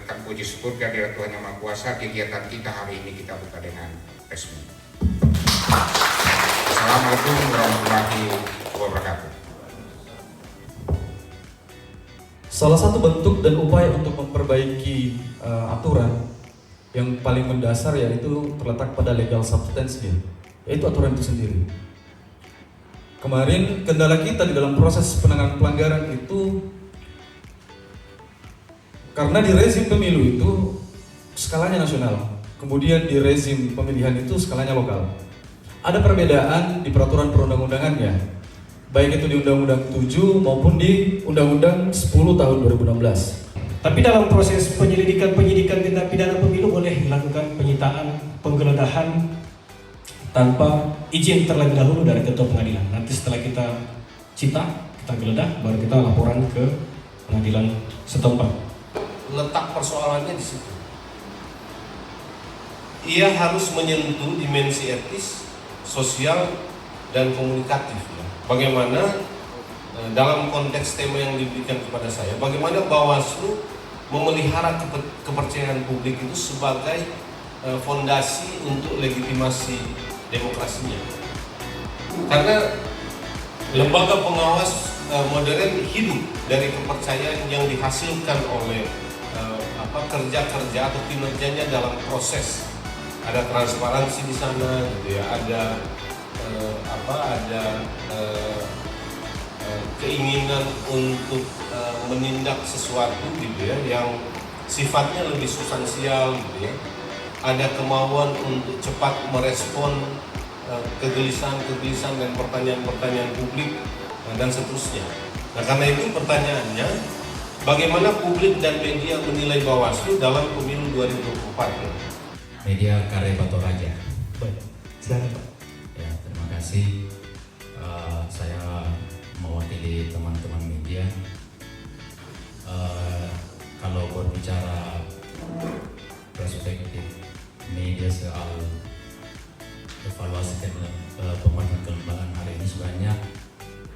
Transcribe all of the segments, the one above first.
tetap puji syukur kehadirat Tuhan Yang Maha Kuasa, kegiatan kita hari ini kita buka dengan resmi. Assalamualaikum warahmatullahi wabarakatuh. Salah satu bentuk dan upaya untuk memperbaiki aturan yang paling mendasar yaitu terletak pada legal substance-nya, yaitu aturan itu sendiri. Kemarin kendala kita di dalam proses penanganan pelanggaran itu karena di rezim pemilu itu skalanya nasional, kemudian di rezim pemilihan itu skalanya lokal. Ada perbedaan di peraturan perundang-undangannya, baik itu di Undang-Undang 7 maupun di Undang-Undang 10 tahun 2016. Tapi dalam proses penyidikan tindak pidana pemilu boleh dilakukan penyitaan, penggeledahan tanpa izin terlebih dahulu dari ketua pengadilan. Nanti setelah kita cita, kita geledah, baru kita laporan ke pengadilan setempat. Letak persoalannya di situ. Ia harus menyentuh dimensi etis, sosial, dan komunikatif. Bagaimana dalam konteks tema yang diberikan kepada saya, bagaimana Bawaslu memelihara kepercayaan publik itu sebagai fondasi untuk legitimasi demokrasinya. Karena lembaga pengawas modern hidup dari kepercayaan yang dihasilkan oleh kerja-kerja atau kinerjanya dalam proses. Ada transparansi di sana, gitu ya. Ada keinginan untuk menindak sesuatu, gitu ya, yang sifatnya lebih substansial, gitu ya. Ada kemauan untuk cepat merespon kegelisahan dan pertanyaan-pertanyaan publik dan seterusnya. Nah, karena itu pertanyaannya, bagaimana publik dan media menilai Bawaslu dalam pemilu 2024? Media Karya Bato Raja. Baik, silakan Pak. Ya, terima kasih. Saya mewakili teman-teman media. Kalau berbicara perspektif media soal evaluasi pemateri kelembagaan hari ini, sebenarnya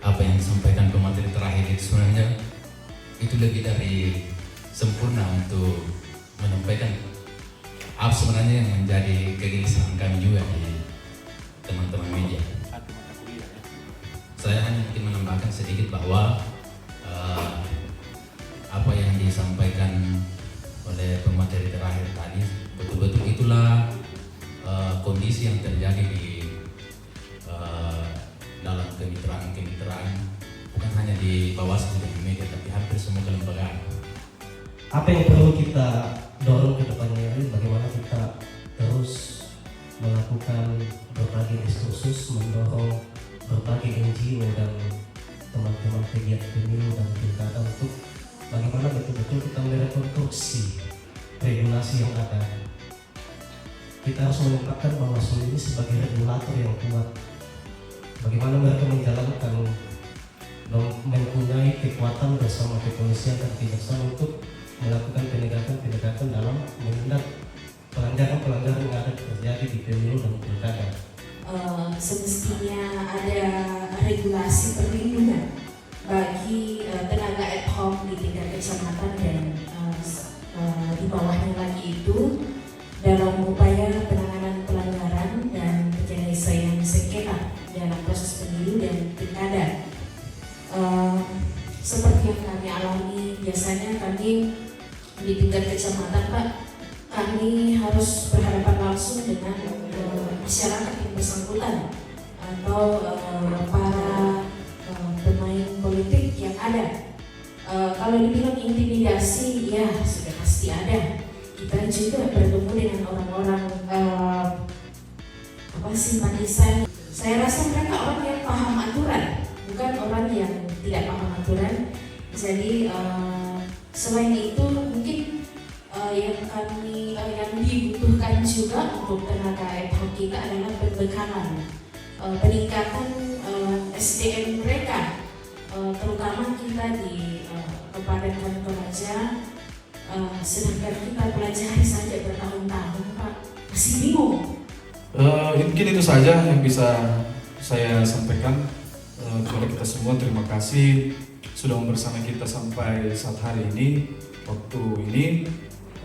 apa yang disampaikan pemateri terakhir itu sebenarnya itu lebih dari sempurna untuk menyampaikan apa sebenarnya yang menjadi kegelisahan kami juga di teman-teman media. Saya hanya mungkin menambahkan sedikit bahwa apa yang disampaikan oleh pemateri terakhir tadi betul-betul itulah kondisi yang terjadi di dalam kemitraan bukan hanya di Bawaslu dan di media, tapi hampir semua kelembagaan. Apa yang perlu kita dorong ke depannya ini, bagaimana kita terus melakukan berbagai diskursus, mendorong berbagai NGO dan teman-teman pegiat pemilu dan pilkada untuk bagaimana betul-betul kita merekonstruksi regulasi yang ada. Kita harus menempatkan Bawaslu ini sebagai regulator yang kuat. Bagaimana mereka menjalankan dan mempunyai kekuatan bersama kepolisian dan kejaksaan untuk melakukan penegakan dalam menindak pelanggaran-pelanggaran yang ada terjadi di pemilu dan pilkada. Semestinya ada regulasi perlindungan bagi tenaga ad hoc di tingkat kecamatan dan di bawahnya lagi itu dalam upaya penanganan pelanggaran dan penyelesaian sengketa dalam proses pemilu dan pilkada. Seperti yang kami alami, biasanya kami di tingkat kecamatan, Pak, kami harus berhadapan langsung dengan masyarakat yang bersangkutan atau para pemain politik yang ada. Kalau dibilang intimidasi, ya sudah pasti ada. Kita juga bertemu dengan orang-orang simpatisan. Saya rasa mereka orang yang paham aturan, bukan orang yang tidak paham aturan. Jadi selain itu mungkin yang dibutuhkan juga untuk tenaga ad hoc kita adalah perbekalan, peningkatan SDM mereka, terutama kita di Kabupaten Toraja. Sedangkan kita pelajari saja bertahun-tahun, Pak, masih bingung. Mungkin itu saja yang bisa saya sampaikan. Kepada kita semua, terima kasih sudah bersama kita sampai saat hari ini, waktu ini.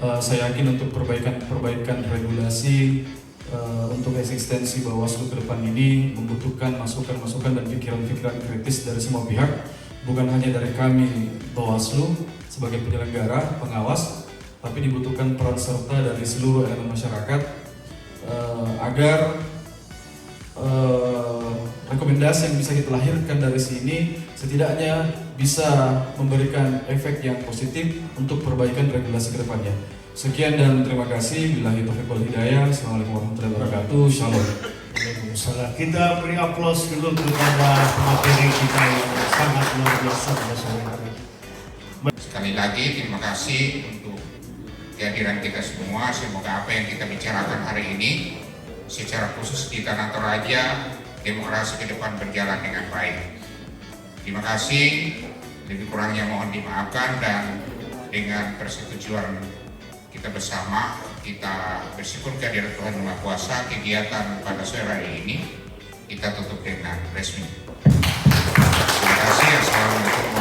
Saya yakin untuk perbaikan regulasi untuk eksistensi Bawaslu ke depan ini membutuhkan masukan-masukan dan pikiran-pikiran kritis dari semua pihak, bukan hanya dari kami Bawaslu sebagai penyelenggara, pengawas, tapi dibutuhkan peran serta dari seluruh elemen masyarakat agar rekomendasi yang bisa kita lahirkan dari sini setidaknya bisa memberikan efek yang positif untuk perbaikan regulasi ke depannya. Sekian dan terima kasih. Billahi taufiq wal hidayah. Assalamualaikum warahmatullahi wabarakatuh. Shalom. Waalaikumsalam. Kita beri aplaus dulu kepada pemateri kita yang sangat luar biasa pada sore hari ini. Sekali lagi terima kasih untuk kehadiran kita semua. Semoga apa yang kita bicarakan hari ini secara khusus di Tanah Toraja, demokrasi ke depan berjalan dengan baik. Terima kasih, lebih kurangnya mohon dimaafkan, dan dengan persetujuan kita bersama, kita bersyukur kehadirat Tuhan Yang Maha Kuasa, kegiatan pada sore hari ini kita tutup dengan resmi. Terima kasih. Assalamualaikum.